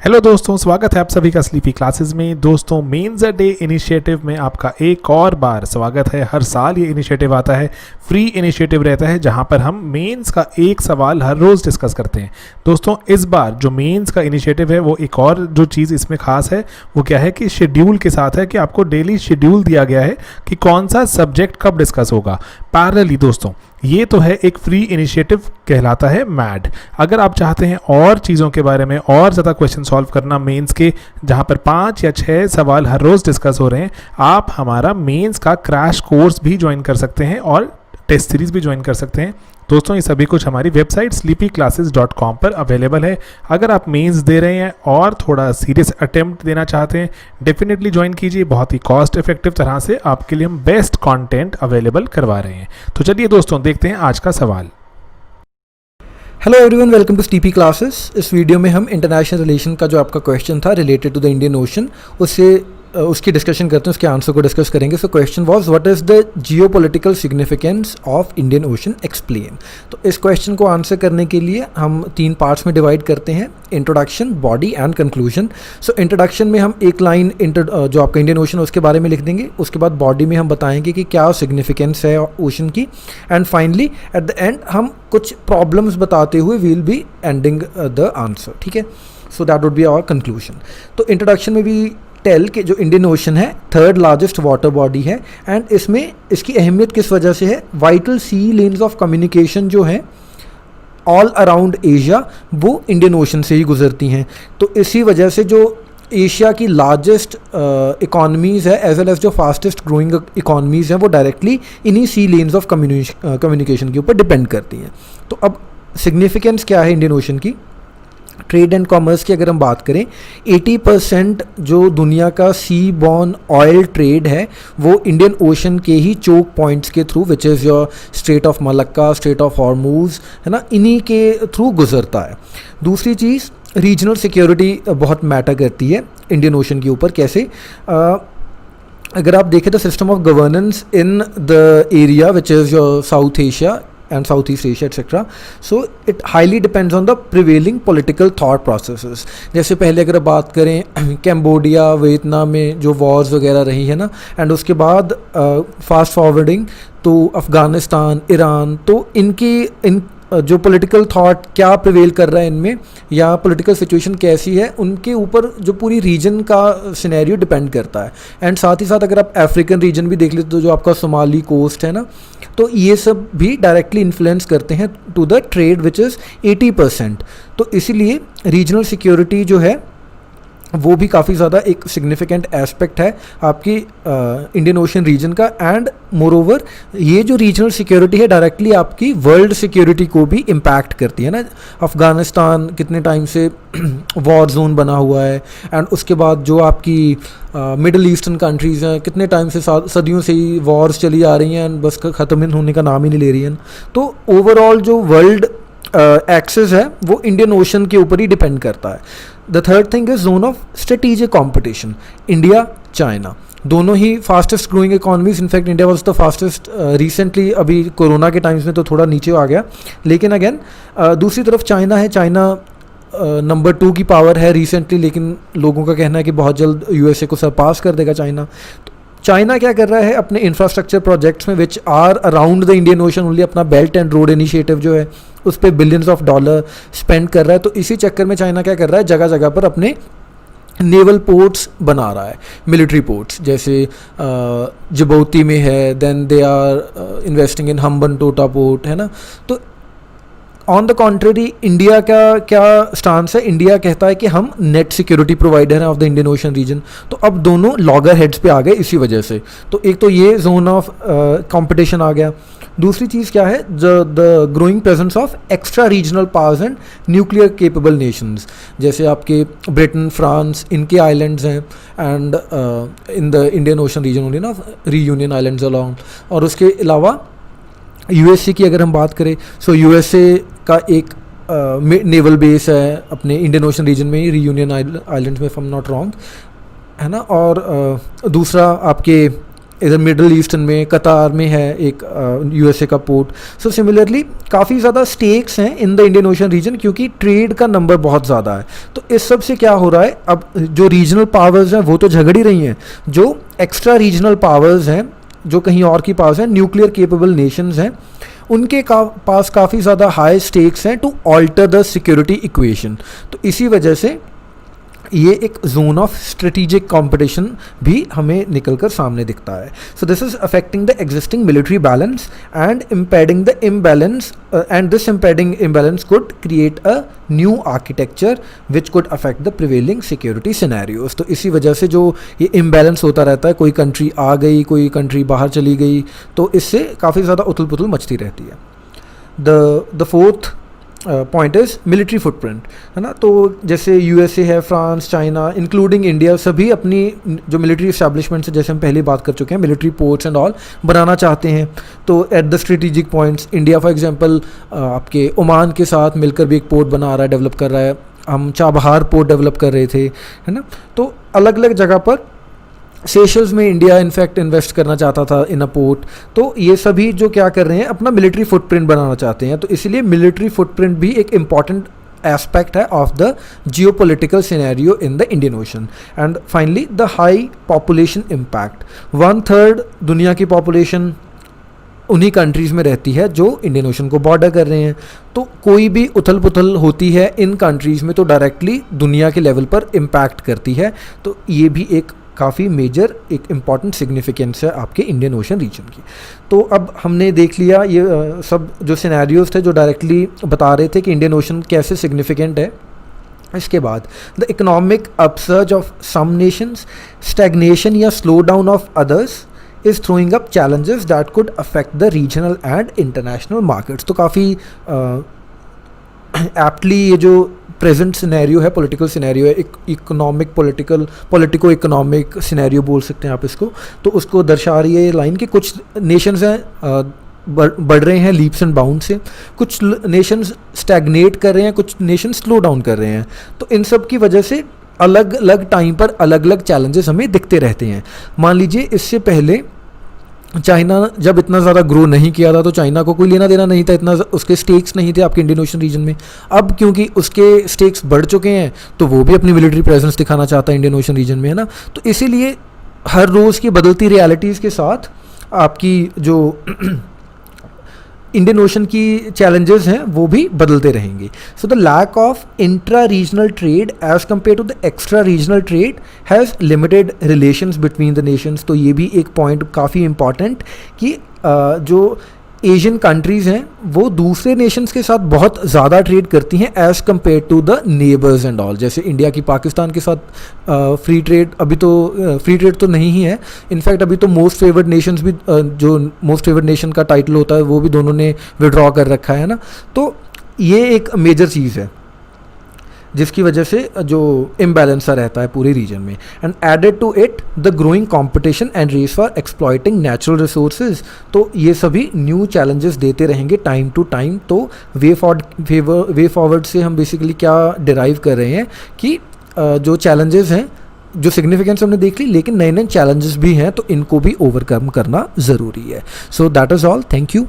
Hello दोस्तों, स्वागत है आप सभी का स्लीपी क्लासेस में। दोस्तों, मेंस डे इनिशिएटिव में आपका एक और बार स्वागत है। हर साल ये इनिशिएटिव आता है, फ्री इनिशिएटिव रहता है जहां पर हम मेंस का एक सवाल हर रोज़ डिस्कस करते हैं। दोस्तों, इस बार जो मेंस का इनिशिएटिव है वो एक और जो चीज़ इसमें खास है वो क्या है कि शेड्यूल के साथ है कि आपको डेली शेड्यूल दिया गया है कि कौन सा सब्जेक्ट कब डिस्कस होगा। पैरेलली दोस्तों, ये तो है एक फ्री इनिशिएटिव कहलाता है मैड। अगर आप चाहते हैं और चीज़ों के बारे में और ज़्यादा क्वेश्चन सॉल्व करना मेंस के, जहाँ पर 5 या 6 सवाल हर रोज़ डिस्कस हो रहे हैं, आप हमारा मेंस का क्रैश कोर्स भी ज्वाइन कर सकते हैं और टेस्ट सीरीज़ भी ज्वाइन कर सकते हैं। दोस्तों, ये सभी कुछ हमारी वेबसाइट sleepyclasses.com पर अवेलेबल है। अगर आप मेंस दे रहे हैं और थोड़ा सीरियस अटेम्प्ट देना चाहते हैं, डेफिनेटली ज्वाइन कीजिए। बहुत ही कॉस्ट इफेक्टिव तरह से आपके लिए हम बेस्ट कंटेंट अवेलेबल करवा रहे हैं। तो चलिए दोस्तों, देखते हैं आज का सवाल। Hello everyone, welcome to sleepy classes. इस वीडियो में हम इंटरनेशनल रिलेशन का जो आपका क्वेश्चन था related to the Indian Ocean उसकी डिस्कशन करते हैं, उसके आंसर को डिस्कस करेंगे। So question was what is the geopolitical significance of Indian Ocean, explain. तो इस क्वेश्चन को आंसर करने के लिए हम 3 पार्ट्स में डिवाइड करते हैं, introduction, body and conclusion. So introduction में हम एक लाइन जो आपका इंडियन ओशन है उसके बारे में लिख देंगे। उसके बाद बॉडी में हम बताएंगे कि क्या सिग्निफिकेंस है ओशन की, and finally at the end हम कुछ प्रॉब्लम्स बताते हुए will be ending the answer. ठीक है, so that would be our conclusion. तो इंट्रोडक्शन में भी टेल के जो इंडियन ओशन है 3rd लार्जेस्ट वाटर बॉडी है, एंड इसमें इसकी अहमियत किस वजह से है, vital sea lanes of communication जो है ऑल अराउंड एशिया वो इंडियन ओशन से ही गुजरती हैं। तो इसी वजह से जो एशिया की लार्जेस्ट इकॉनमीज़ है एज वेल एज जो फास्टेस्ट ग्रोइंग इकॉनमीज़ हैं वो डायरेक्टली इन्हीं सी लेन्स ऑफ कम्युनिकेशन के ऊपर डिपेंड करती हैं। तो अब सिग्निफिकेंस क्या है इंडियन ओशन की। ट्रेड एंड कॉमर्स की अगर हम बात करें, 80% जो दुनिया का सी बॉर्न ऑयल ट्रेड है वो इंडियन ओशन के ही चोक पॉइंट्स के through, which is your straight of Malacca, straight of Hormuz, है ना, इन्हीं के थ्रू गुजरता है। दूसरी चीज़, रीजनल सिक्योरिटी बहुत मैटर करती है इंडियन ओशन के ऊपर। कैसे? अगर आप देखें the system of governance in the area which is your south Asia and Southeast Asia etc. So it highly depends on the prevailing political thought processes. जैसे पहले अगर बात करें कैम्बोडिया, वियतनाम में जो वॉर्स वगैरह रही है ना, एंड उसके बाद फास्ट फॉरवर्डिंग तो अफ़गानिस्तान, ईरान, तो इन जो पॉलिटिकल थॉट क्या प्रिवेल कर रहा है इनमें, या पॉलिटिकल सिचुएशन कैसी है, उनके ऊपर जो पूरी रीजन का सिनेरियो डिपेंड करता है। एंड साथ ही साथ अगर आप अफ्रीकन रीजन भी देख लेते तो जो आपका सोमाली कोस्ट है ना, तो ये सब भी डायरेक्टली इन्फ्लुएंस करते हैं to the trade which is 80%। तो इसीलिए रीजनल सिक्योरिटी जो है वो भी काफ़ी ज़्यादा एक सिग्निफिकेंट एस्पेक्ट है आपकी इंडियन ओशन रीजन का। एंड मोरोवर ये जो रीजनल सिक्योरिटी है डायरेक्टली आपकी वर्ल्ड सिक्योरिटी को भी इम्पैक्ट करती है ना। अफ़गानिस्तान कितने टाइम से वॉर जोन बना हुआ है, एंड उसके बाद जो आपकी मिडल ईस्टर्न कंट्रीज़ हैं कितने टाइम से सदियों से ही वॉर्स चली आ रही हैं एंड बस ख़त्म होने का नाम ही नहीं ले रही हैं। तो ओवरऑल जो वर्ल्ड एक्सेस है वो इंडियन ओशन के ऊपर ही डिपेंड करता है। The third thing is zone of strategic competition. India, China दोनों ही fastest growing economies. In fact India was the fastest recently, अभी कोरोना के टाइम्स में तो थोड़ा नीचे आ गया, लेकिन अगेन दूसरी तरफ चाइना है। चाइना नंबर 2 की पावर है रिसेंटली, लेकिन लोगों का कहना है कि बहुत जल्द यूएसए को सरपास कर देगा चाइना। चाइना क्या कर रहा है अपने इंफ्रास्ट्रक्चर प्रोजेक्ट्स में which are around the Indian Ocean only, अपना बेल्ट एंड रोड इनिशिएटिव जो है उस पर बिलियंस ऑफ डॉलर स्पेंड कर रहा है। तो इसी चक्कर में चाइना क्या कर रहा है, जगह जगह पर अपने नेवल पोर्ट्स बना रहा है, मिलिट्री पोर्ट्स, जैसे जिबौती में है, then they are investing in Hambantota port, है ना। तो ऑन द कॉन्ट्रेरी इंडिया का क्या स्टांस है, इंडिया कहता है कि हम नेट सिक्योरिटी प्रोवाइडर हैं of the Indian Ocean region. तो अब दोनों लॉगर हेड्स पे आ गए इसी वजह से। तो एक तो ये जोन ऑफ कंपटीशन आ गया। दूसरी चीज़ क्या है, the growing presence of extra regional powers and nuclear capable nations, जैसे आपके ब्रिटेन, फ्रांस, इनके आइलैंड्स हैं, and in the Indian Ocean region only ना, रीयूनियन आइलैंड्स अलोंग। और उसके अलावा यूएसए की अगर हम बात करें, सो यूएसए का एक नेवल बेस है अपने इंडियन ओशन रीजन में ही, रीयूनियन आइलैंड्स में, if I am not wrong, है ना। और दूसरा आपके इधर मिडल ईस्टर्न में कतार में है एक यूएसए का पोर्ट। सो सिमिलरली काफ़ी ज़्यादा स्टेक्स हैं in the Indian Ocean region, क्योंकि ट्रेड का नंबर बहुत ज़्यादा है। तो इस सब से क्या हो रहा है, अब जो रीजनल पावर्स हैं वो तो झगड़ ही रही हैं, जो एक्स्ट्रा रीजनल पावर्स हैं जो कहीं और की पास हैं, न्यूक्लियर केपेबल नेशंस हैं, उनके पास काफ़ी ज़्यादा हाई स्टेक्स हैं to alter the security equation. तो इसी वजह से ये एक जोन ऑफ स्ट्रेटेजिक कंपटीशन भी हमें निकल कर सामने दिखता है। So this is affecting the existing military balance and impending the imbalance, and this impending imbalance could create a new architecture which could affect the prevailing security scenarios. तो इसी वजह से जो ये इम्बैलेंस होता रहता है, कोई कंट्री आ गई, कोई कंट्री बाहर चली गई, तो इससे काफ़ी ज़्यादा उथल पुथल मचती रहती है। The fourth point is military footprint, है ना। तो जैसे यूएसए है, फ्रांस, चाइना, इंक्लूडिंग इंडिया, सभी अपनी जो मिलिट्री इस्टेब्लिशमेंट्स है, जैसे हम पहले बात कर चुके हैं, मिलिट्री पोर्ट्स एंड ऑल बनाना चाहते हैं। तो at the strategic points India for example आपके ओमान के साथ मिलकर भी एक पोर्ट बना रहा है, डेवलप कर रहा है। हम चाबहार पोर्ट डेवलप कर रहे थे, है ना। तो अलग अलग जगह पर सेशल्स में इंडिया इनफैक्ट इन्वेस्ट करना चाहता था इन अ पोर्ट। तो ये सभी जो क्या कर रहे हैं, अपना मिलिट्री फुटप्रिंट बनाना चाहते हैं। तो इसलिए मिलिट्री फुटप्रिंट भी एक इम्पॉर्टेंट एस्पेक्ट है of the geopolitical scenario in the Indian ocean. And finally the high population impact, 1/3 दुनिया की पॉपुलेशन उन्हीं कंट्रीज़ में रहती है जो इंडियन ओशन को बॉर्डर कर रहे हैं। तो कोई भी उथल पुथल होती है इन कंट्रीज़ में तो डायरेक्टली दुनिया के लेवल पर इम्पैक्ट करती है। तो ये भी एक काफ़ी मेजर एक इम्पॉर्टेंट सिग्निफिकेंस है आपके इंडियन ओशन रीजन की। तो अब हमने देख लिया ये सब जो सिनेरियोज थे जो डायरेक्टली बता रहे थे कि इंडियन ओशन कैसे सिग्निफिकेंट है। इसके बाद the economic upsurge of some nations, stagnation या slow down of others is throwing up challenges that could affect the regional and international markets. तो काफ़ी एप्टली ये जो प्रेजेंट सिनेरियो है, पॉलिटिकल सिनेरियो है, एक इकोनॉमिक पॉलिटिको इकोनॉमिक सिनेरियो बोल सकते हैं आप इसको, तो उसको दर्शा रही है ये लाइन कि कुछ नेशंस हैं बढ़ रहे हैं लीप्स एंड बाउंड से, कुछ नेशंस स्टैग्नेट कर रहे हैं, कुछ नेशंस स्लो डाउन कर रहे हैं। तो इन सब की वजह से अलग अलग टाइम पर अलग अलग चैलेंजेस हमें दिखते रहते हैं। मान लीजिए इससे पहले चाइना जब इतना ज़्यादा ग्रो नहीं किया था तो चाइना को कोई लेना देना नहीं था, इतना उसके स्टेक्स नहीं थे आपके इंडियन ओशन रीजन में। अब क्योंकि उसके स्टेक्स बढ़ चुके हैं तो वो भी अपनी मिलिट्री प्रेजेंस दिखाना चाहता है इंडियन ओशन रीजन में, है ना। तो इसीलिए हर रोज़ की बदलती रियलिटीज़ के साथ आपकी जो इंडियन ओशन की चैलेंजेस हैं वो भी बदलते रहेंगे। So the lack of intra regional trade as compare to the extra regional trade has limited relations between the nations. तो ये भी एक पॉइंट काफ़ी इंपॉर्टेंट कि जो एशियन कंट्रीज़ हैं वो दूसरे नेशंस के साथ बहुत ज़्यादा ट्रेड करती हैं as compare to the neighbours and all. जैसे इंडिया की पाकिस्तान के साथ फ्री ट्रेड अभी तो फ्री ट्रेड तो नहीं ही है, इनफैक्ट अभी तो मोस्ट फेवर्ड नेशंस भी जो मोस्ट फेवर्ड नेशन का टाइटल होता है वो भी दोनों ने विड्रॉ कर रखा है ना। तो ये एक मेजर चीज़ है जिसकी वजह से जो इम्बैलेंस सा रहता है पूरे रीजन में। And added to it the growing competition and race for exploiting natural resources. तो ये सभी न्यू चैलेंजेस देते रहेंगे टाइम टू टाइम। तो वे फॉरवर्ड से हम बेसिकली क्या डिराइव कर रहे हैं कि जो चैलेंजेस हैं, जो सिग्निफिकेंस हमने देख ली, लेकिन नए नए चैलेंजेस भी हैं तो इनको भी ओवरकम करना ज़रूरी है। So that is all, thank you.